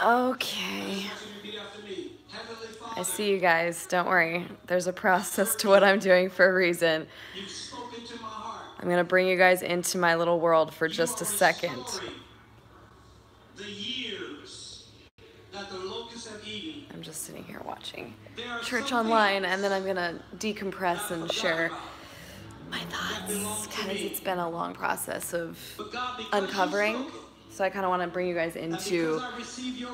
Okay. I see you guys. Don't worry. There's a process to what I'm doing for a reason. I'm going to bring you guys into my little world for just a second. I'm just sitting here watching church online, and then I'm going to decompress and share my thoughts because it's been a long process of uncovering. So I kind of want to bring you guys into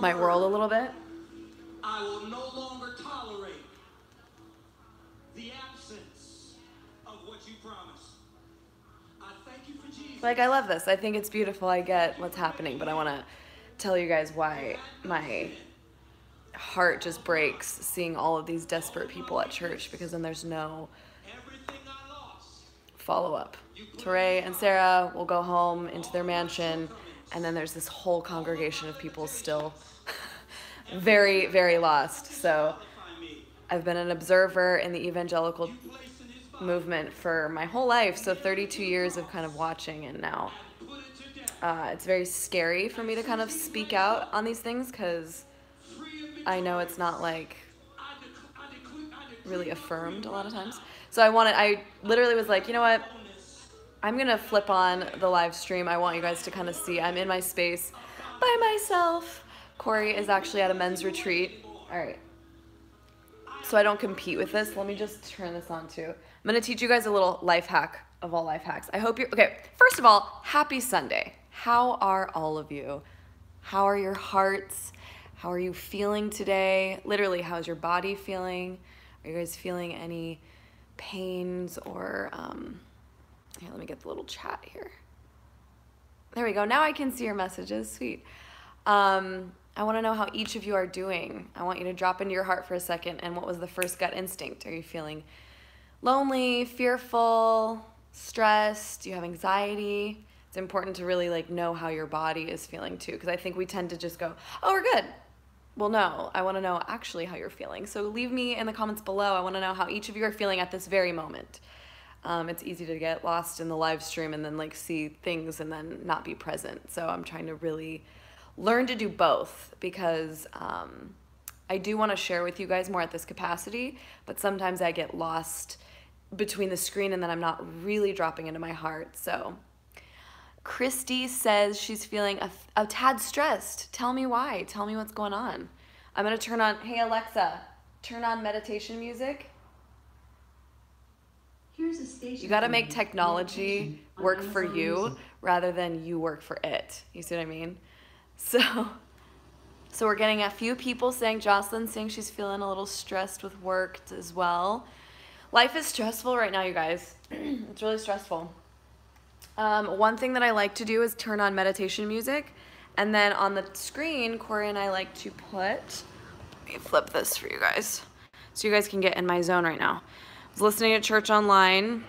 my world a little bit. I will no longer tolerate the absence of what you promised. I thank you for Jesus. Like, I love this. I think it's beautiful. I get what's happening, but I want to tell you guys why my heart just breaks seeing all of these desperate people at church, because then there's no follow-up. Teray and Sarah will go home into their mansion, and then there's this whole congregation of people still very, very lost. So I've been an observer in the evangelical movement for my whole life, so 32 years of kind of watching, and now it's very scary for me to kind of speak out on these things because I know it's not like really affirmed a lot of times. So I literally was like, you know what? I'm going to flip on the live stream. I want you guys to kind of see I'm in my space by myself. Corey is actually at a men's retreat. All right. So I don't compete with this. Let me just turn this on too. I'm going to teach you guys a little life hack of all life hacks. I hope you're, okay, first of all, happy Sunday. How are all of you? How are your hearts? How are you feeling today? Literally, how's your body feeling? Are you guys feeling any pains or, here, let me get the little chat here. There we go. Now I can see your messages. Sweet. I want to know how each of you are doing. I want you to drop into your heart for a second. And what was the first gut instinct? Are you feeling lonely, fearful, stressed? Do you have anxiety? It's important to really like know how your body is feeling too, because I think we tend to just go, oh, we're good. Well, no, I want to know actually how you're feeling. So leave me in the comments below. I want to know how each of you are feeling at this very moment. It's easy to get lost in the live stream and then like see things and then not be present. So I'm trying to really learn to do both, because I do want to share with you guys more at this capacity, but sometimes I get lost between the screen and then I'm not really dropping into my heart. So Christy says she's feeling a tad stressed. Tell me why. Tell me what's going on. I'm going to turn on, hey Alexa, turn on meditation music. Here's a station. You got to make technology work for you rather than you work for it. You see what I mean? So we're getting a few people saying, Jocelyn saying she's feeling a little stressed with work as well. Life is stressful right now, you guys. It's really stressful. One thing that I like to do is turn on meditation music, and then on the screen, Corey and I like to put, let me flip this for you guys so you guys can get in my zone right now. I was listening to church online,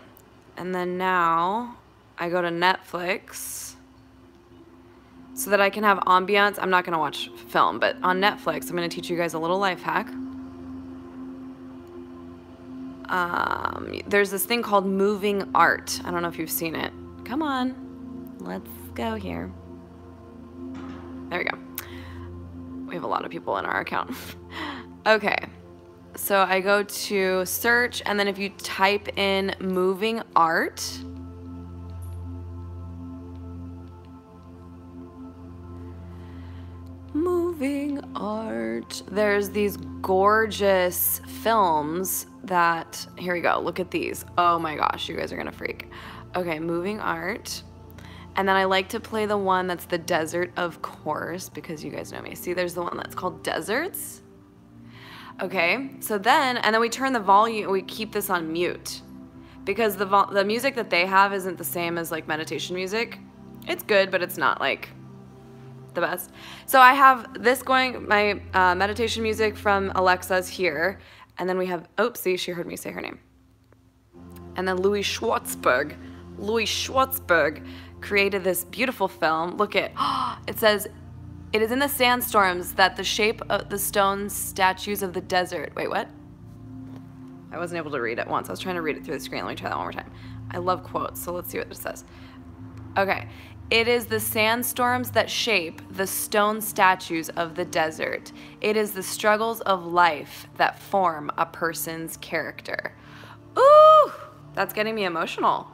and then now I go to Netflix so that I can have ambiance. I'm not going to watch film, but on Netflix, I'm going to teach you guys a little life hack. There's this thing called moving art. I don't know if you've seen it. Come on, let's go here. There we go. We have a lot of people in our account. Okay, so I go to search, and then if you type in moving art, there's these gorgeous films that, here we go, look at these. Oh my gosh, you guys are gonna freak. Okay, moving art. And then I like to play the one that's the desert, of course, because you guys know me. See, there's the one that's called Deserts. Okay, so then, and then we turn the volume, we keep this on mute, because the music that they have isn't the same as like meditation music. It's good, but it's not like the best. So I have this going, my meditation music from Alexa's here, and then we have, oopsie, she heard me say her name. And then Louis Schwartzberg created this beautiful film. Look at, it says, it is in the sandstorms that the shape of the stone statues of the desert. Wait, what? I wasn't able to read it once. I was trying to read it through the screen. Let me try that one more time. I love quotes, so let's see what it says. Okay. It is the sandstorms that shape the stone statues of the desert. It is the struggles of life that form a person's character. Ooh, that's getting me emotional.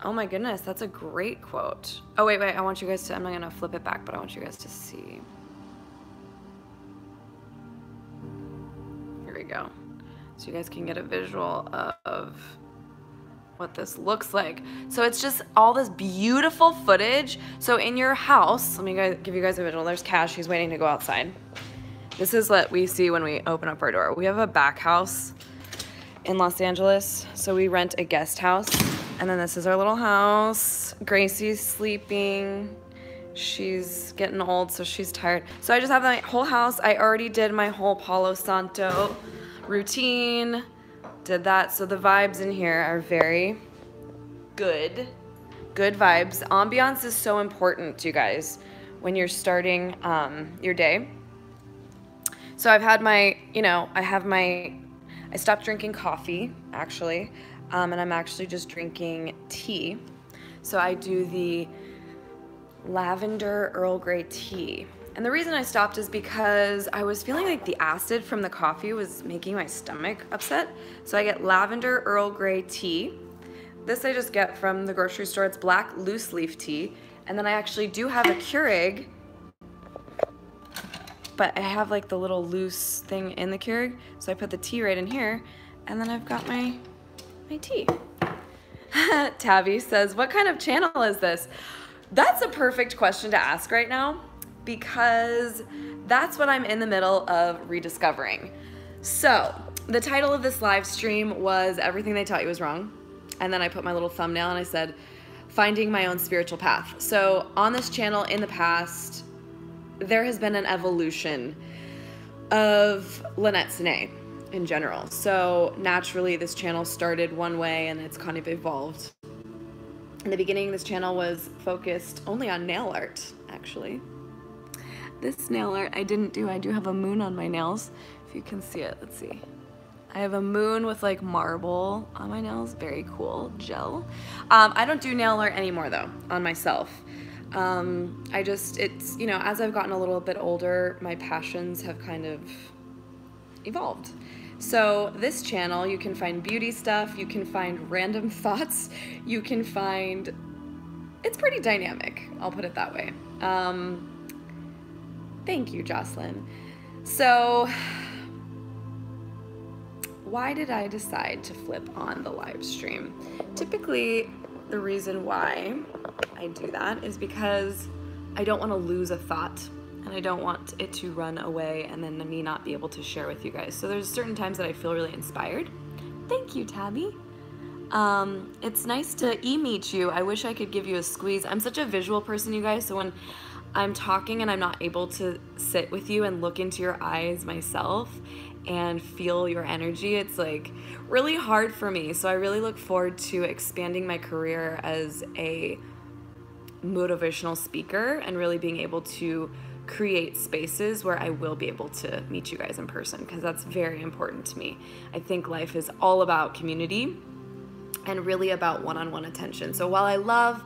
Oh my goodness, that's a great quote. Oh, wait, I want you guys to, I'm not going to flip it back, but I want you guys to see. Here we go. So you guys can get a visual of what this looks like. So it's just all this beautiful footage. So in your house, let me give you guys a visual. There's Cash, he's waiting to go outside. This is what we see when we open up our door. We have a back house in Los Angeles, so we rent a guest house. And then this is our little house. Gracie's sleeping. She's getting old, so she's tired. So I just have my whole house. I already did my whole Palo Santo routine. Did that. So the vibes in here are very good. Good vibes. Ambiance is so important, you guys, when you're starting your day. So I've had my, I stopped drinking coffee, actually. And I'm actually just drinking tea. So I do the lavender Earl Grey tea. And the reason I stopped is because I was feeling like the acid from the coffee was making my stomach upset. So I get lavender Earl Grey tea. This I just get from the grocery store. It's black loose leaf tea. And then I actually do have a Keurig, but I have like the little loose thing in the Keurig. So I put the tea right in here, and then I've got my tea. Tabby says, what kind of channel is this? That's a perfect question to ask right now, because that's what I'm in the middle of rediscovering. So the title of this live stream was Everything They Taught You Was Wrong. And then I put my little thumbnail and I said, Finding My Own Spiritual Path. So on this channel in the past, there has been an evolution of Lynette Sine in general. So naturally this channel started one way and it's kind of evolved. In the beginning, this channel was focused only on nail art, actually. This nail art I didn't do. I do have a moon on my nails, if you can see it. Let's see. I have a moon with like marble on my nails. Very cool. Gel. I don't do nail art anymore though, on myself. It's, as I've gotten a little bit older, my passions have kind of evolved. So this channel, you can find beauty stuff, you can find random thoughts, you can find, it's pretty dynamic, I'll put it that way. Thank you, Jocelyn. So why did I decide to flip on the live stream? Typically, the reason why I do that is because I don't want to lose a thought. And I don't want it to run away and then me not be able to share with you guys. So there's certain times that I feel really inspired. Thank you, Tabby. It's nice to meet you. I wish I could give you a squeeze. I'm such a visual person, you guys, so when I'm talking and I'm not able to sit with you and look into your eyes myself and feel your energy, it's like really hard for me. So I really look forward to expanding my career as a motivational speaker and really being able to create spaces where I will be able to meet you guys in person, because that's very important to me. I think life is all about community and really about one-on-one attention. So while I love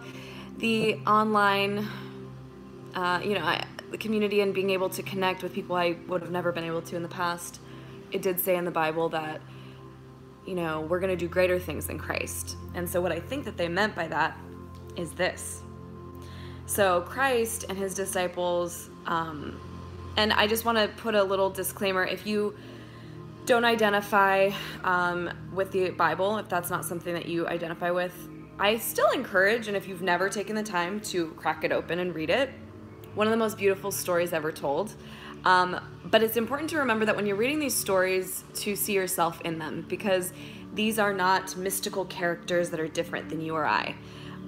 the online, the community and being able to connect with people I would have never been able to in the past, it did say in the Bible that, we're going to do greater things than Christ. And so what I think that they meant by that is this. So Christ and his disciples, and I just want to put a little disclaimer, if you don't identify with the Bible, if that's not something that you identify with, I still encourage, and if you've never taken the time to crack it open and read it, one of the most beautiful stories ever told. But it's important to remember that when you're reading these stories to see yourself in them, because these are not mystical characters that are different than you or I.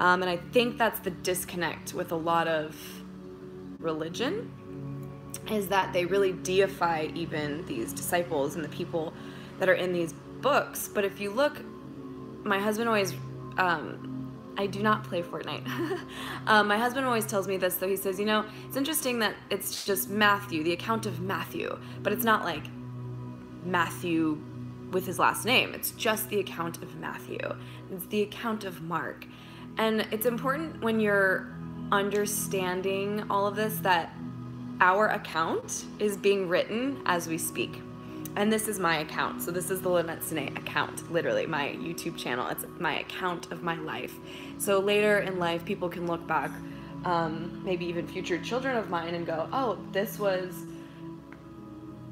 And I think that's the disconnect with a lot of religion, is that they really deify even these disciples and the people that are in these books. But if you look, my husband always, I do not play Fortnite. My husband always tells me this, though. He says, it's interesting that it's just Matthew, the account of Matthew, but it's not like Matthew with his last name. It's just the account of Matthew. It's the account of Mark. And it's important when you're understanding all of this that our account is being written as we speak. And this is my account. So this is the Lynette Sine account, literally my YouTube channel. It's my account of my life. So later in life, people can look back, maybe even future children of mine, and go, oh, this was,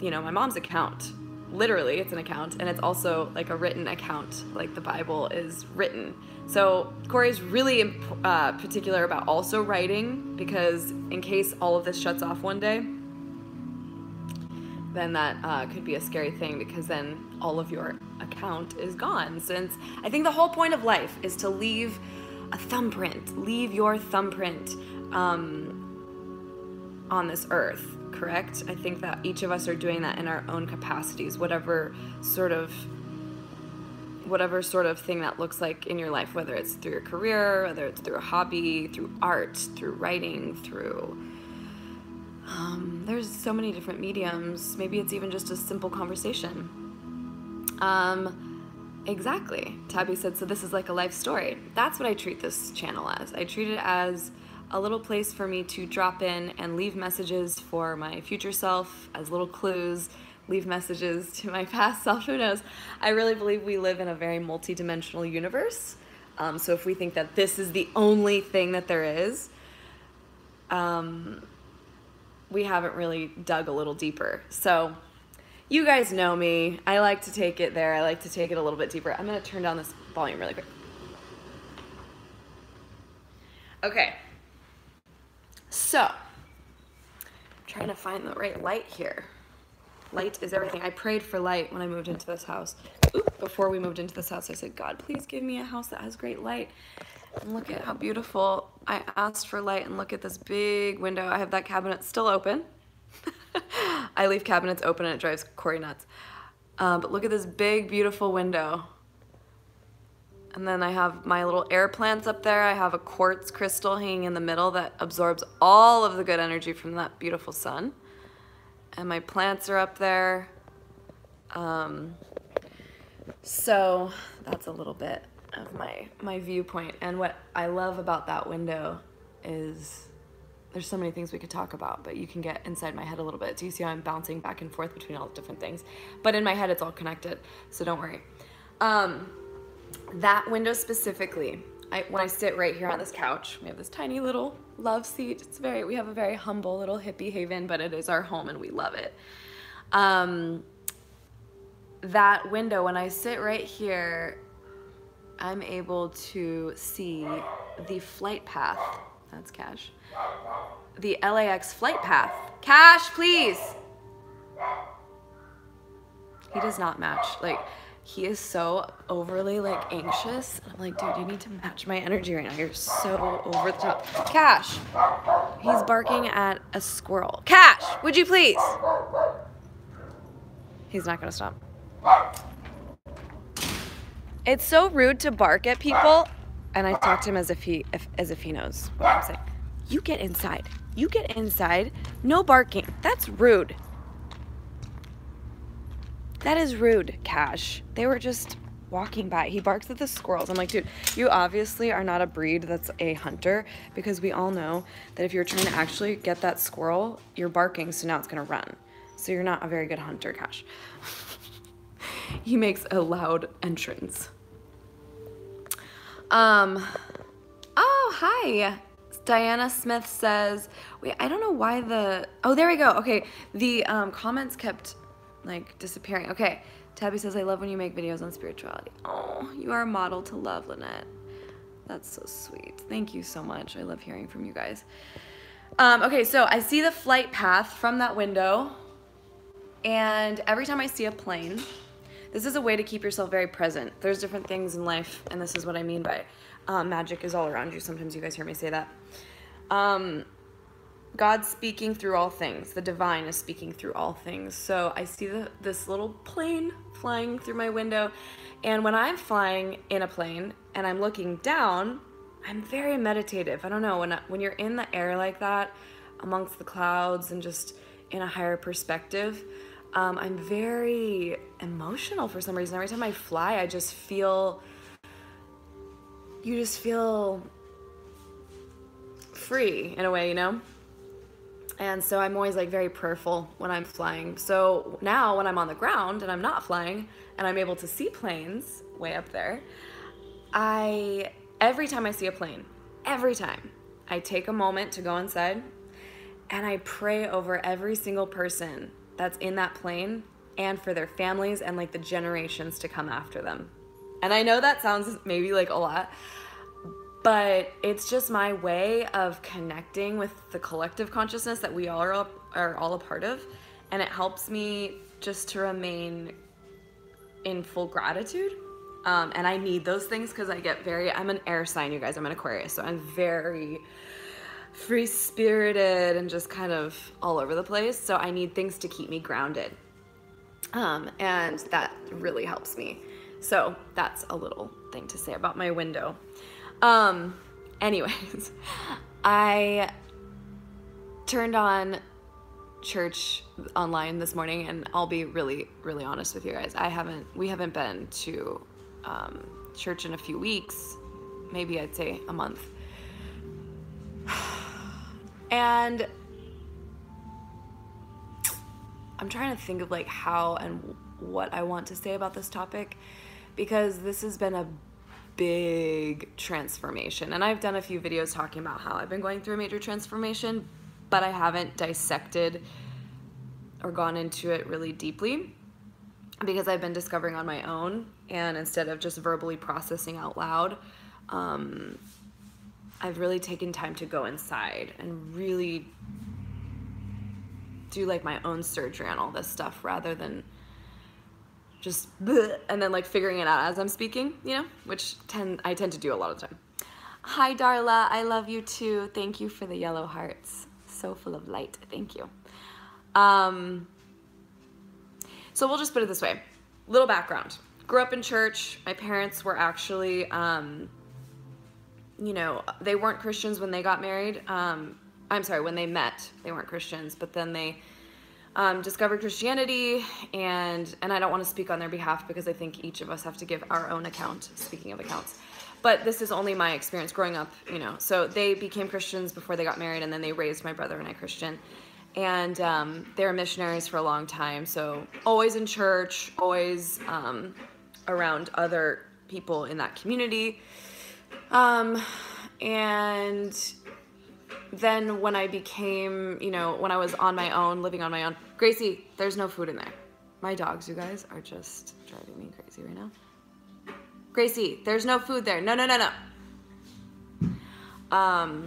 you know, my mom's account. Literally, it's an account, and it's also like a written account, like the Bible is written. So Corey's really particular about also writing, because in case all of this shuts off one day, then that could be a scary thing, because then all of your account is gone. Since I think the whole point of life is to leave a thumbprint, leave your thumbprint on this earth, correct? I think that each of us are doing that in our own capacities, whatever sort of thing that looks like in your life, whether it's through your career, whether it's through a hobby, through art, through writing, through there's so many different mediums. Maybe it's even just a simple conversation. Exactly. Tabby said, so this is like a life story. That's what I treat this channel as. I treat it as a little place for me to drop in and leave messages for my future self as little clues, leave messages to my past self, who knows. I really believe we live in a very multi-dimensional universe. So if we think that this is the only thing that there is, we haven't really dug a little deeper. So you guys know me. I like to take it there. I like to take it a little bit deeper. I'm going to turn down this volume really quick. Okay. So, I'm trying to find the right light here. Light is everything. I prayed for light when I moved into this house. Before we moved into this house, I said, God, please give me a house that has great light. And look at how beautiful. I asked for light, and look at this big window. I have that cabinet still open. I leave cabinets open and it drives Corey nuts. But look at this big, beautiful window. And then I have my little air plants up there. I have a quartz crystal hanging in the middle that absorbs all of the good energy from that beautiful sun. And my plants are up there. So that's a little bit of my viewpoint. And what I love about that window is there's so many things we could talk about, but you can get inside my head a little bit. Do you see how I'm bouncing back and forth between all the different things? But in my head, it's all connected, so don't worry. That window specifically, when I sit right here on this couch, we have this tiny little love seat. We have a very humble little hippie haven, but it is our home and we love it. That window, when I sit right here, I'm able to see the flight path. That's Cash. The LAX flight path. Cash, please. He does not match. Like, he is so overly like anxious. I'm like, dude, you need to match my energy right now. You're so over the top. Cash. He's barking at a squirrel. Cash, would you please? He's not gonna stop. It's so rude to bark at people, and I talk to him as if he knows what I'm saying. You get inside. You get inside. No barking. That's rude. That is rude, Cash. They were just walking by. He barks at the squirrels. I'm like, dude, you obviously are not a breed that's a hunter, because we all know that if you're trying to actually get that squirrel, you're barking, so now it's gonna run. So you're not a very good hunter, Cash. He makes a loud entrance. Oh, hi. Diana Smith says, wait, I don't know why oh, there we go. Okay, the comments kept like disappearing. Okay, Tabby says, I love when you make videos on spirituality. Oh, you are a model to love, Lynette. That's so sweet. Thank you so much. I love hearing from you guys. Okay, so I see the flight path from that window, and every time I see a plane, this is a way to keep yourself very present. There's different things in life, and this is what I mean by magic is all around you. Sometimes you guys hear me say that. God's speaking through all things. The divine is speaking through all things. So I see this little plane flying through my window, and when I'm flying in a plane and I'm looking down, I'm very meditative. I don't know, when you're in the air like that, amongst the clouds and just in a higher perspective, I'm very emotional for some reason. Every time I fly, I just feel, you just feel free in a way, you know? And so I'm always like very prayerful when I'm flying. So now when I'm on the ground and I'm not flying and I'm able to see planes way up there, every time I see a plane, every time, I take a moment to go inside and I pray over every single person that's in that plane and for their families and like the generations to come after them. And I know that sounds maybe like a lot, but it's just my way of connecting with the collective consciousness that we all are all a part of. And it helps me just to remain in full gratitude. And I need those things because I'm an air sign, you guys. I'm an Aquarius. So I'm very free-spirited and just kind of all over the place. So I need things to keep me grounded. And that really helps me. So that's a little thing to say about my window. Anyways, I turned on church online this morning, and I'll be really, really honest with you guys. We haven't been to, church in a few weeks, maybe I'd say a month. And I'm trying to think of like how and what I want to say about this topic, because this has been a big transformation. And I've done a few videos talking about how I've been going through a major transformation, but I haven't dissected or gone into it really deeply because I've been discovering on my own. And instead of just verbally processing out loud, I've really taken time to go inside and really do like my own surgery on all this stuff rather than just bleh, and then like figuring it out as I'm speaking, you know, which I tend to do a lot of the time. Hi, Darla. I love you too. Thank you for the yellow hearts. So full of light. Thank you. So we'll just put it this way. Little background. Grew up in church. My parents were actually, you know, they weren't Christians when they got married. I'm sorry, when they met, they weren't Christians, but then they discovered Christianity, and I don't want to speak on their behalf because I think each of us have to give our own account, speaking of accounts. But this is only my experience growing up, you know. So they became Christians before they got married, and then they raised my brother and I Christian. And they were missionaries for a long time, so always in church, always around other people in that community. And then when I became, you know, when I was on my own, living on my own, Gracie, there's no food in there. My dogs, you guys, are just driving me crazy right now. Gracie, there's no food there. No, no, no, no.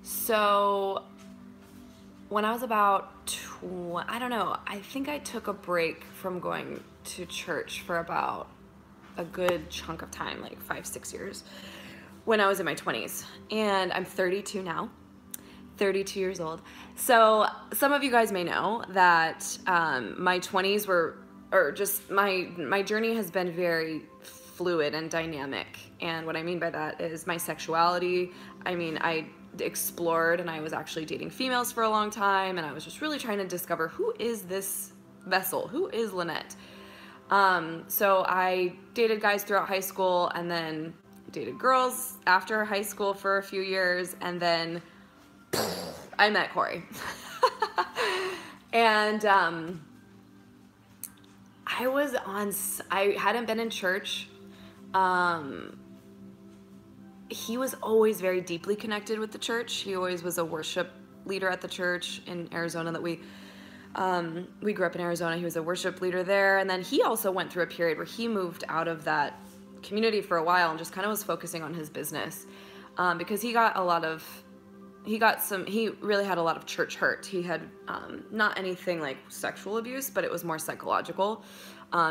So when I was about, I don't know, I think I took a break from going to church for about a good chunk of time, like 5-6 years, when I was in my 20s. And I'm 32 now, 32 years old. So some of you guys may know that my 20s were, or just my journey has been very fluid and dynamic. And what I mean by that is my sexuality. I mean, I explored and I was actually dating females for a long time, and I was just really trying to discover, who is this vessel? Who is Lynette? So I dated guys throughout high school, and then dated girls after high school for a few years, and then I met Corey. And I hadn't been in church. He was always very deeply connected with the church. He always was a worship leader at the church in Arizona that we grew up in Arizona. He was a worship leader there. And then he also went through a period where he moved out of that community for a while and just kind of was focusing on his business, because he really had a lot of church hurt. He had not anything like sexual abuse, but it was more psychological.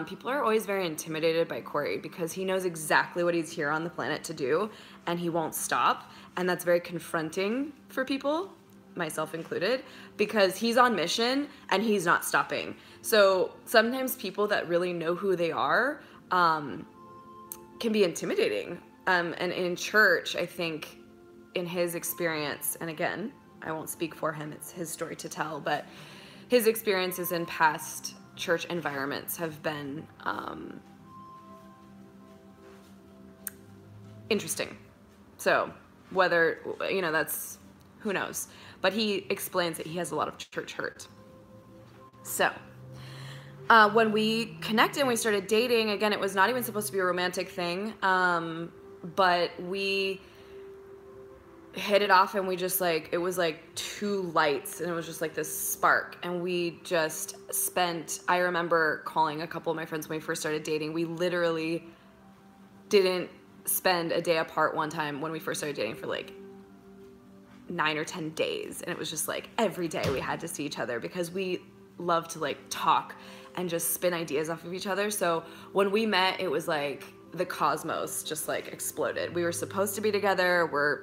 People are always very intimidated by Corey because he knows exactly what he's here on the planet to do, and he won't stop. And that's very confronting for people, myself included, because he's on mission and he's not stopping. So sometimes people that really know who they are can be intimidating. And in church, I think in his experience, and again, I won't speak for him, it's his story to tell, but his experiences in past church environments have been interesting. So whether, you know, that's, who knows. But he explains that he has a lot of church hurt. So when we connected and we started dating, again, it was not even supposed to be a romantic thing, but we hit it off, and we just like, it was like two lights, and it was just like this spark, and we just spent, I remember calling a couple of my friends when we first started dating. We literally didn't spend a day apart one time when we first started dating for like 9 or 10 days, and it was just like every day we had to see each other because we love to like talk and just spin ideas off of each other. So when we met, it was like the cosmos just like exploded. We were supposed to be together. We're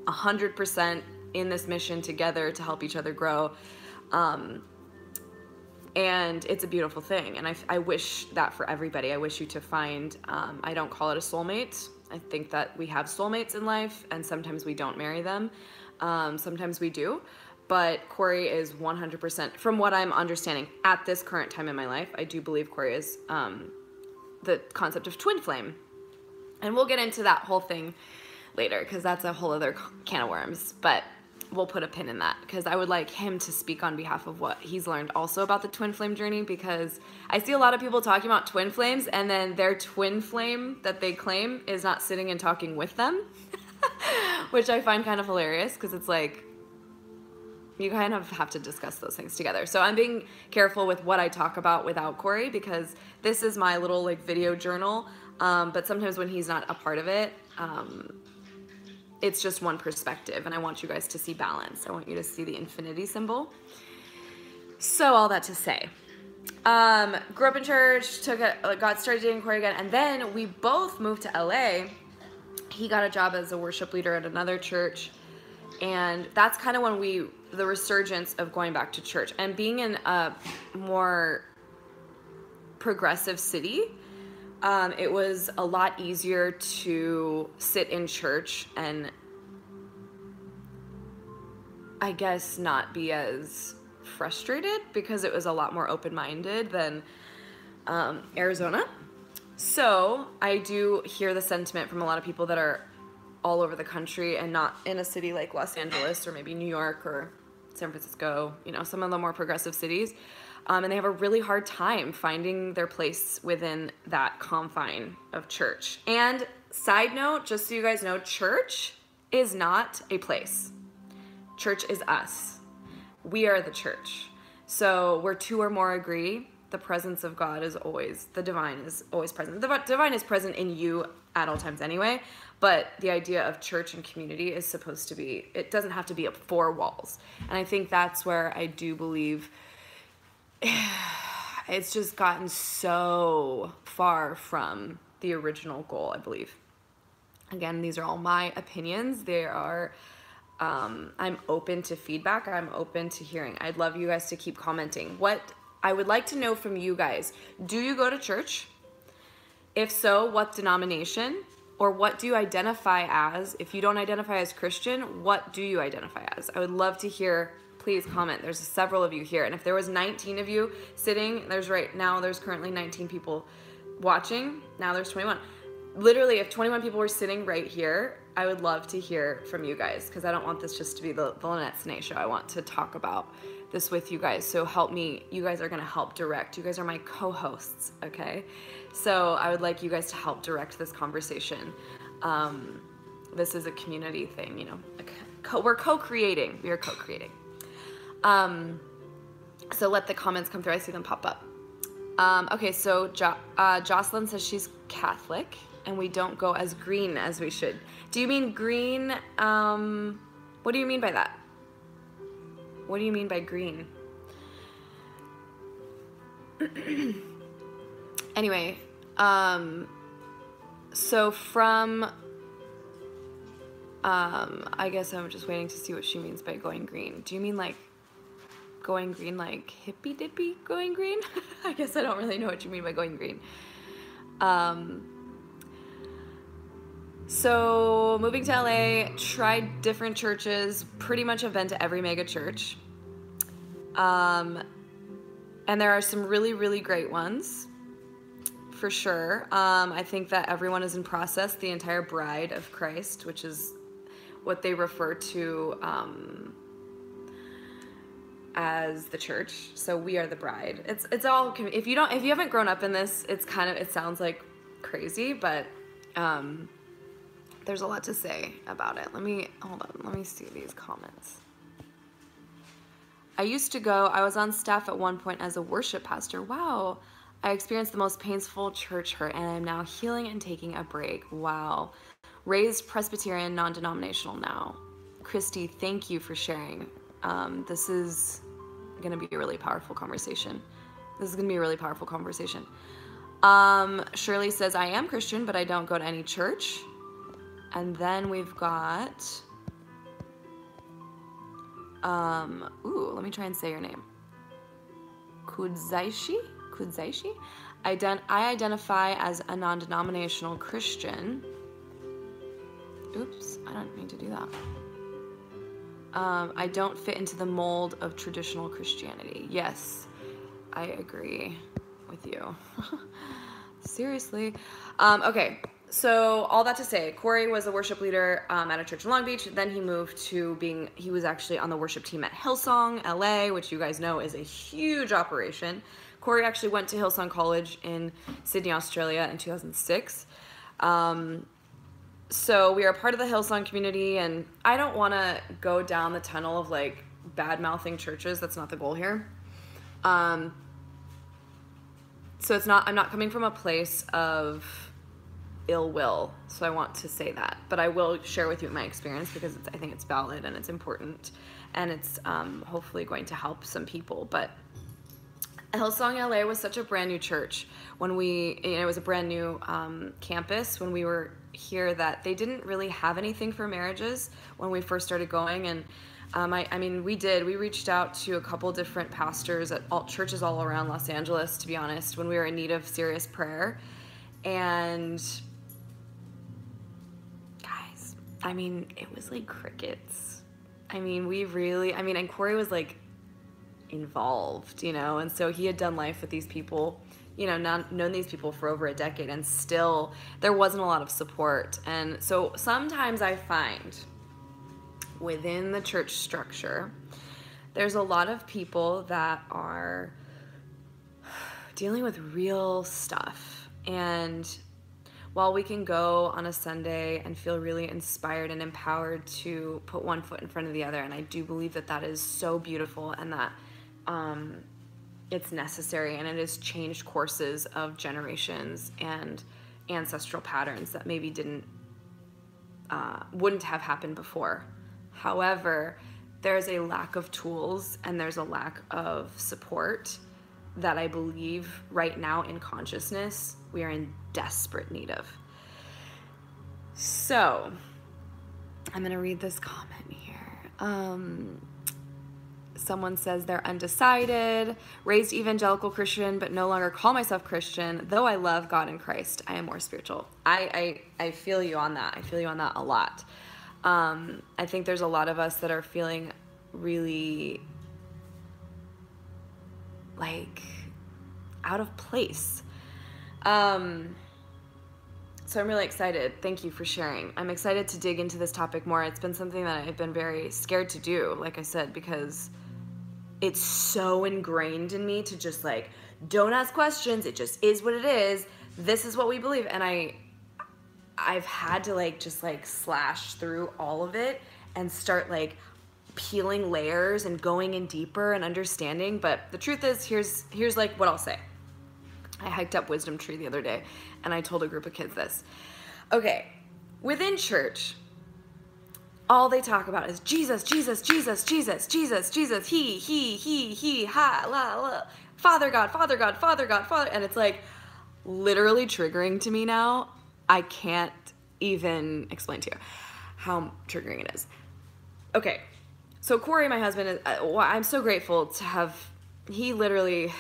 100% in this mission together to help each other grow. And it's a beautiful thing. And I wish that for everybody. I wish you to find, I don't call it a soulmate. I think that we have soulmates in life, and sometimes we don't marry them. Sometimes we do. But Corey is 100%, from what I'm understanding at this current time in my life, I do believe Corey is the concept of twin flame. And we'll get into that whole thing later, because that's a whole other can of worms. But we'll put a pin in that, because I would like him to speak on behalf of what he's learned also about the twin flame journey, because I see a lot of people talking about twin flames, and then their twin flame that they claim is not sitting and talking with them, which I find kind of hilarious, because it's like, you kind of have to discuss those things together. So I'm being careful with what I talk about without Corey, because this is my little like video journal, but sometimes when he's not a part of it, it's just one perspective, and I want you guys to see balance. I want you to see the infinity symbol. So all that to say, grew up in church, got started dating Corey again, and then we both moved to LA. He got a job as a worship leader at another church, and that's kind of when the resurgence of going back to church and being in a more progressive city. It was a lot easier to sit in church and I guess not be as frustrated, because it was a lot more open-minded than Arizona. So I do hear the sentiment from a lot of people that are all over the country and not in a city like Los Angeles or maybe New York or San Francisco, you know, some of the more progressive cities. And they have a really hard time finding their place within that confine of church. And side note, just so you guys know, church is not a place. Church is us. We are the church. So where two or more agree, the presence of God is always, the divine is always present. The divine is present in you at all times anyway, but the idea of church and community is supposed to be, it doesn't have to be 4 walls. And I think that's where I do believe it's just gotten so far from the original goal, I believe. Again, these are all my opinions. They are, I'm open to feedback. I'm open to hearing. I'd love you guys to keep commenting. What I would like to know from you guys, do you go to church? If so, what denomination? Or what do you identify as? If you don't identify as Christian, what do you identify as? I would love to hear. Please comment. There's several of you here. And if there was 19 of you sitting, there's currently 19 people watching. Now there's 21. Literally, if 21 people were sitting right here, I would love to hear from you guys, because I don't want this just to be the Lynette Snay show. I want to talk about this with you guys. So help me. You guys are going to help direct. You guys are my co-hosts, okay? So I would like you guys to help direct this conversation. This is a community thing, you know. We're co-creating. We are co-creating. So let the comments come through. I see them pop up. Okay, so Jocelyn says she's Catholic and we don't go as green as we should. Do you mean green? What do you mean by that? What do you mean by green? Anyway, so from, I guess I'm just waiting to see what she means by going green. Do you mean like going green, like hippy dippy going green? I guess I don't really know what you mean by going green. So moving to LA, tried different churches, pretty much have been to every mega church. And there are some really, really great ones for sure. I think that everyone is in process, the entire bride of Christ, which is what they refer to as the church. So we are the bride. It's all, if you haven't grown up in this, it sounds like crazy, but there's a lot to say about it. Hold on, let me see these comments. I was on staff at one point as a worship pastor. Wow. I experienced the most painful church hurt, and I'm now healing and taking a break. Wow. Raised Presbyterian, non-denominational now. Christy, thank you for sharing. This is going to be a really powerful conversation. Shirley says, I am Christian, but I don't go to any church. And then we've got, let me try and say your name. Kudzaishi? I identify as a non-denominational Christian. Oops, I don't mean to do that. I don't fit into the mold of traditional Christianity. Yes, I agree with you. Seriously. Okay, so all that to say, Corey was a worship leader at a church in Long Beach. Then he moved to he was actually on the worship team at Hillsong, LA, which you guys know is a huge operation. Corey actually went to Hillsong College in Sydney, Australia in 2006. So we are part of the Hillsong community, and I don't want to go down the tunnel of like bad-mouthing churches. That's not the goal here. So I'm not coming from a place of ill will. So I want to say that, but I will share with you my experience because I think it's valid and it's important, and it's hopefully going to help some people. But Hillsong LA was such a brand new church when it was a brand new campus when we were here, that they didn't really have anything for marriages when we first started going. And we reached out to a couple different pastors at churches all around Los Angeles, to be honest, when we were in need of serious prayer. And guys, it was like crickets. And Corey was like involved, and so he had done life with these people, known these people for over a decade, and still there wasn't a lot of support. And so sometimes I find within the church structure, there's a lot of people that are dealing with real stuff. And while we can go on a Sunday and feel really inspired and empowered to put one foot in front of the other, and I do believe that that is so beautiful, and that it's necessary, and it has changed courses of generations and ancestral patterns that maybe wouldn't have happened before. However, there's a lack of tools and there's a lack of support that I believe right now in consciousness we are in desperate need of. So I'm gonna read this comment here. Someone says they're undecided, raised evangelical Christian, but no longer call myself Christian. Though I love God and Christ, I am more spiritual. I feel you on that. I feel you on that a lot. I think there's a lot of us that are feeling really like out of place. So I'm really excited. Thank you for sharing. I'm excited to dig into this topic more. It's been something that I've been very scared to do, like I said, because it's so ingrained in me to just like, don't ask questions. It just is what it is. This is what we believe. And I've had to like, just like slash through all of it and start like peeling layers and going in deeper and understanding. But the truth is, here's like what I'll say. I hiked up Wisdom Tree the other day and I told a group of kids this. Okay, within church, all they talk about is Jesus, Jesus, Jesus, Jesus, Jesus, Jesus, he, ha, la, la, Father God, Father God, Father God, Father. And it's like literally triggering to me now. I can't even explain to you how triggering it is. Okay, so Corey, my husband, I'm so grateful to have, he literally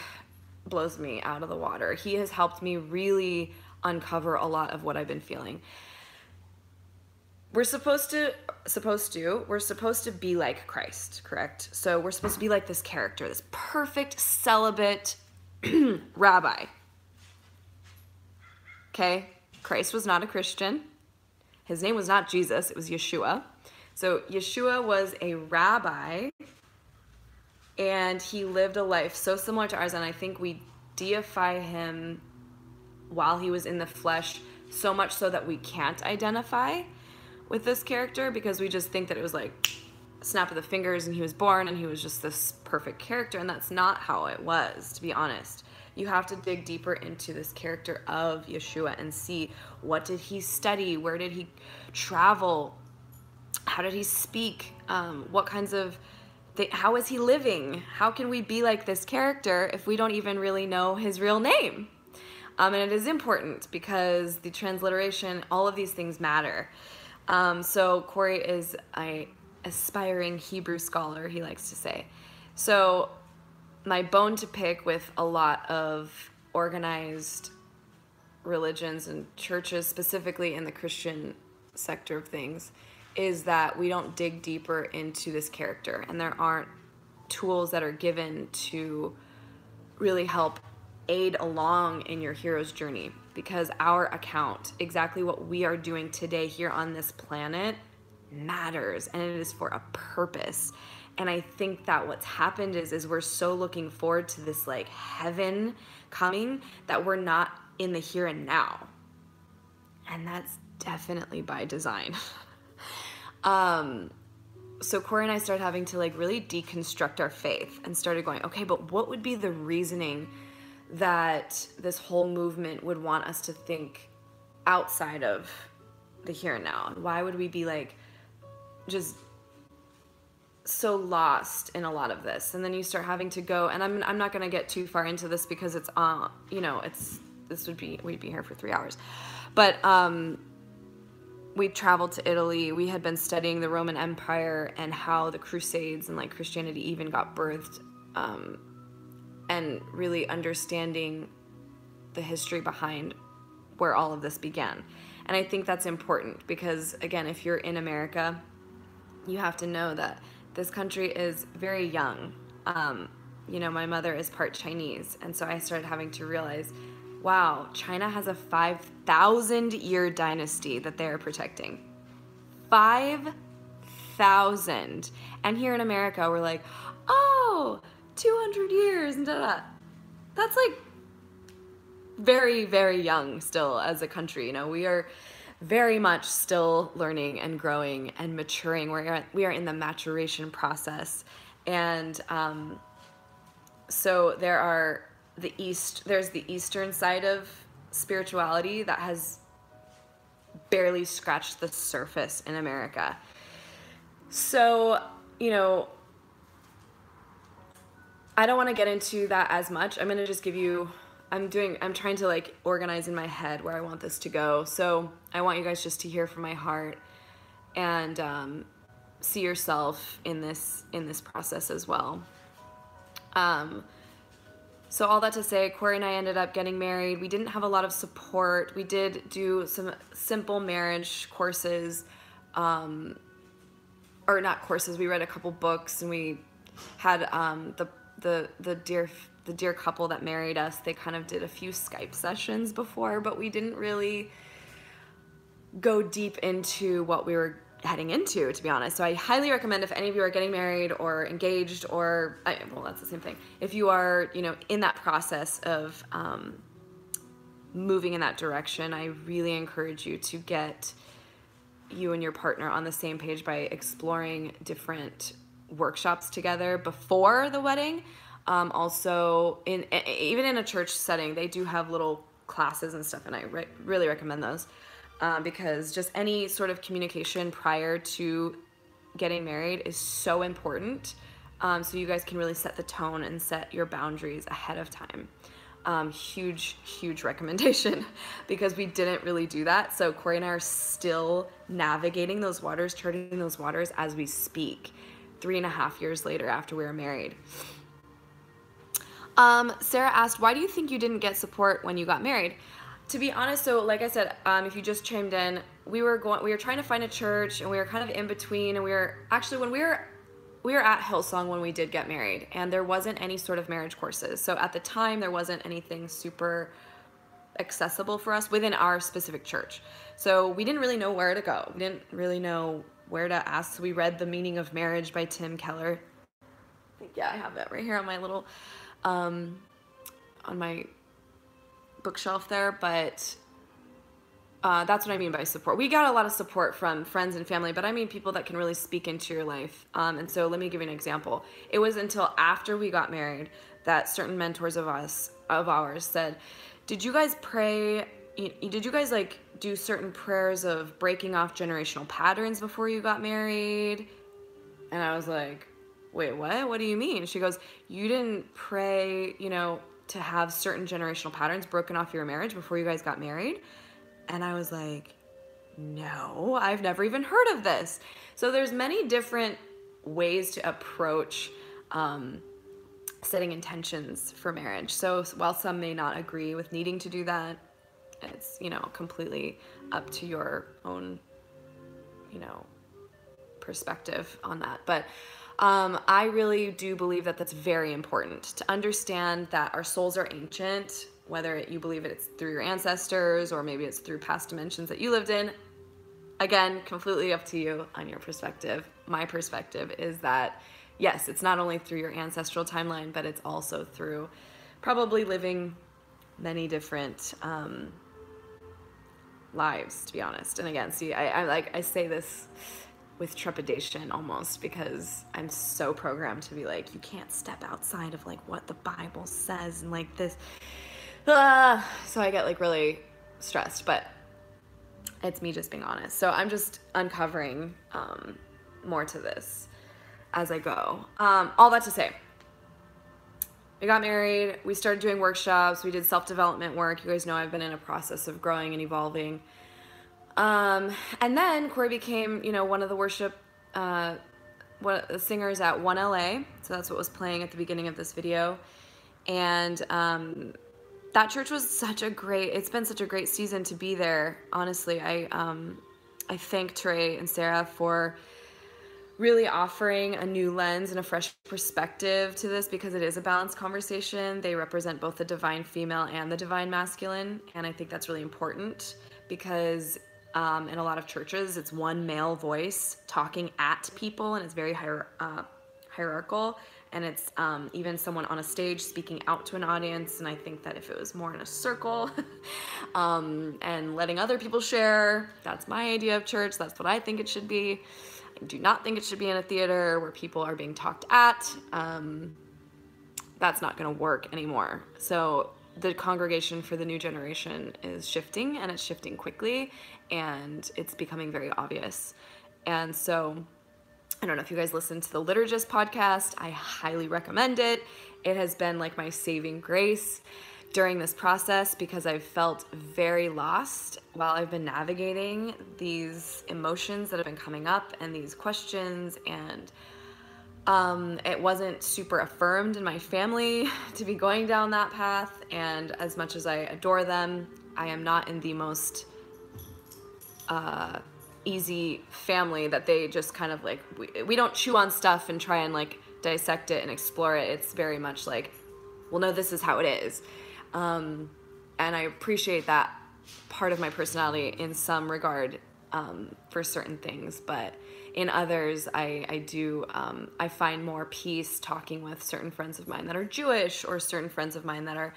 blows me out of the water. He has helped me really uncover a lot of what I've been feeling. We're supposed to be like Christ, correct? So we're supposed to be like this character, this perfect celibate rabbi. okay? Christ was not a Christian. His name was not Jesus, it was Yeshua. So Yeshua was a rabbi, and he lived a life so similar to ours, and I think we deify him while he was in the flesh, so much so that we can't identify with this character because we just think that it was like a snap of the fingers and he was born and he was just this perfect character, and that's not how it was, to be honest. You have to dig deeper into this character of Yeshua and see, what did he study, where did he travel, how did he speak, what kinds of how is he living? How can we be like this character if we don't even really know his real name? And it is important because the transliteration, all of these things matter. So Corey is an aspiring Hebrew scholar, he likes to say. So my bone to pick with a lot of organized religions and churches, specifically in the Christian sector of things, is that we don't dig deeper into this character, and there aren't tools that are given to really help aid along in your hero's journey, because our account, exactly what we are doing today here on this planet, matters, and it is for a purpose. And I think that what's happened is we're so looking forward to this like heaven coming that we're not in the here and now, and that's definitely by design. So Corey and I started having to like really deconstruct our faith and started going, okay, but what would be the reasoning that this whole movement would want us to think outside of the here and now? And why would we be like just so lost in a lot of this? And then you start having to go, and I'm not going to get too far into this because it's we'd be here for 3 hours. But we traveled to Italy. We had been studying the Roman Empire and how the Crusades and like Christianity even got birthed, and really understanding the history behind where all of this began. And I think that's important because, again, if you're in America, you have to know that this country is very young. My mother is part Chinese, and so I started having to realize, wow, China has a 5,000-year dynasty that they are protecting. 5,000. And here in America, we're like, oh, 200 years and da-da. That's like very, very young still as a country. We are very much still learning and growing and maturing. We are in the maturation process. And so there's the Eastern side of spirituality that has barely scratched the surface in America. So, I don't want to get into that as much. I'm going to just give you, I'm trying to like organize in my head where I want this to go. So I want you guys just to hear from my heart and see yourself in this process as well. So all that to say, Corey and I ended up getting married. We didn't have a lot of support. We did do some simple marriage courses, or not courses. We read a couple books, and we had the dear couple that married us. They kind of did a few Skype sessions before, but we didn't really go deep into what we were heading into, to be honest. So I highly recommend, if any of you are getting married or engaged, or well, that's the same thing, if you are in that process of moving in that direction, I really encourage you to get you and your partner on the same page by exploring different workshops together before the wedding. Also, even in a church setting, they do have little classes and stuff, and I really recommend those. Because just any sort of communication prior to getting married is so important. So you guys can really set the tone and set your boundaries ahead of time. Huge recommendation, because we didn't really do that. So Corey and I are still navigating those waters, charting those waters as we speak, 3.5 years later after we were married. Sarah asked, why do you think you didn't get support when you got married? To be honest, so like I said, if you just chimed in, we were trying to find a church, and we were kind of in between, and we were at Hillsong when we did get married, and there wasn't any sort of marriage courses. So at the time, there wasn't anything super accessible for us within our specific church. So we didn't really know where to go. We didn't really know where to ask. So we read The Meaning of Marriage by Tim Keller. I think, yeah, I have that right here on my little, on my bookshelf there. But that's what I mean by support. We got a lot of support from friends and family, but I mean people that can really speak into your life. And so let me give you an example. It was until after we got married that certain mentors of ours said, did you guys pray, did you guys like do certain prayers of breaking off generational patterns before you got married? And I was like, wait, what? What do you mean? She goes, you didn't pray, to have certain generational patterns broken off your marriage before you guys got married? And I was like, no, I've never even heard of this. So there's many different ways to approach setting intentions for marriage. So while some may not agree with needing to do that, it's, completely up to your own, perspective on that. But I really do believe that that's very important to understand that our souls are ancient, whether you believe it's through your ancestors or maybe it's through past dimensions that you lived in. Again, completely up to you on your perspective. My perspective is that, yes, it's not only through your ancestral timeline, but it's also through probably living many different lives, to be honest. And again, see, I say this with trepidation almost, because I'm so programmed to be like, you can't step outside of like what the Bible says and like this. So I get like really stressed, but it's me just being honest. So I'm just uncovering more to this as I go. All that to say, we got married, we started doing workshops, we did self-development work. You guys know I've been in a process of growing and evolving. And then Corey became, one of the worship singers at 1LA. So that's what was playing at the beginning of this video. And that church was it's been such a great season to be there. Honestly, I thank Trey and Sarah for really offering a new lens and a fresh perspective to this, because it is a balanced conversation. They represent both the divine female and the divine masculine. And I think that's really important, because in a lot of churches, it's one male voice talking at people, and it's very hierarchical. And it's even someone on a stage speaking out to an audience. And I think that if it was more in a circle and letting other people share, that's my idea of church. That's what I think it should be. I do not think it should be in a theater where people are being talked at. That's not going to work anymore. So the congregation for the new generation is shifting, and it's shifting quickly, and it's becoming very obvious. And so I don't know if you guys listen to the Liturgist podcast. I highly recommend it. It has been like my saving grace during this process, because I've felt very lost while I've been navigating these emotions that have been coming up and these questions. And it wasn't super affirmed in my family to be going down that path. And as much as I adore them, I am not in the most easy family that they just kind of like, we don't chew on stuff and try and like dissect it and explore it. It's very much like, well, no, this is how it is. And I appreciate that part of my personality in some regard for certain things, but in others, I find more peace talking with certain friends of mine that are Jewish, or certain friends of mine that are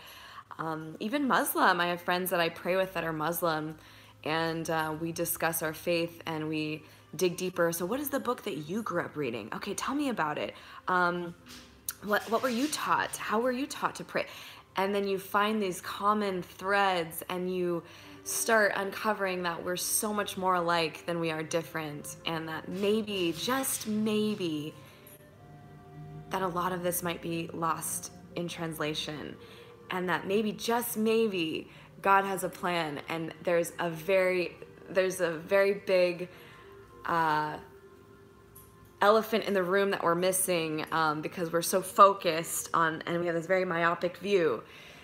even Muslim. I have friends that I pray with that are Muslim, and we discuss our faith and we dig deeper. So what is the book that you grew up reading? Okay, tell me about it. What were you taught? How were you taught to pray? And then you find these common threads, and you start uncovering that we're so much more alike than we are different, and that maybe, just maybe, that a lot of this might be lost in translation, and that maybe, just maybe, God has a plan, and there's a very big elephant in the room that we're missing, because we're so focused on, and we have this very myopic view.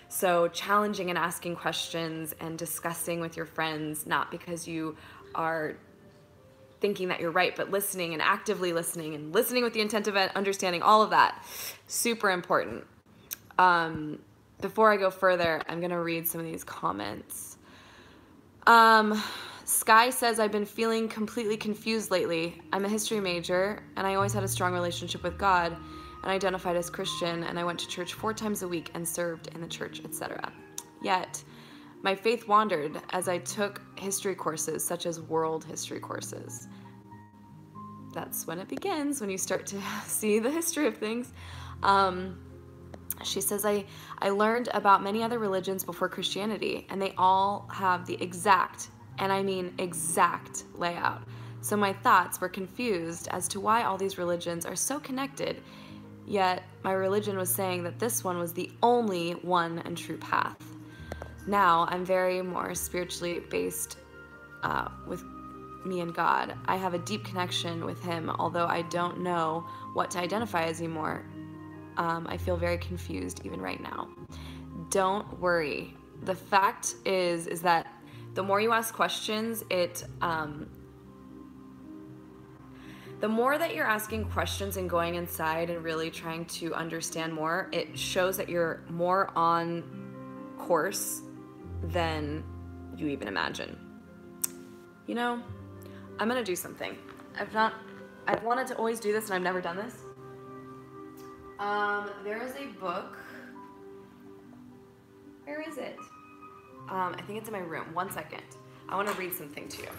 So challenging and asking questions and discussing with your friends, not because you are thinking that you're right, but listening and actively listening, and listening with the intent of understanding, all of that, super important. before I go further, I'm going to read some of these comments. Sky says, I've been feeling completely confused lately. I'm a history major, and I always had a strong relationship with God, and identified as Christian, and I went to church 4 times a week and served in the church, etc. Yet, my faith wandered as I took history courses, such as world history courses. That's when it begins, when you start to see the history of things. She says, I learned about many other religions before Christianity, and they all have the exact, and I mean exact, layout. So my thoughts were confused as to why all these religions are so connected, yet my religion was saying that this one was the only one and true path. Now I'm very more spiritually based with me and God. I have a deep connection with Him, although I don't know what to identify as anymore. I feel very confused even right now. Don't worry. The fact is that the more you ask questions, the more that you're asking questions and going inside and really trying to understand more, it shows that you're more on course than you even imagine. You know, I'm gonna do something. I've wanted to always do this and I've never done this. There is a book. Where is it? I think it's in my room. 1 second. I want to read something to you.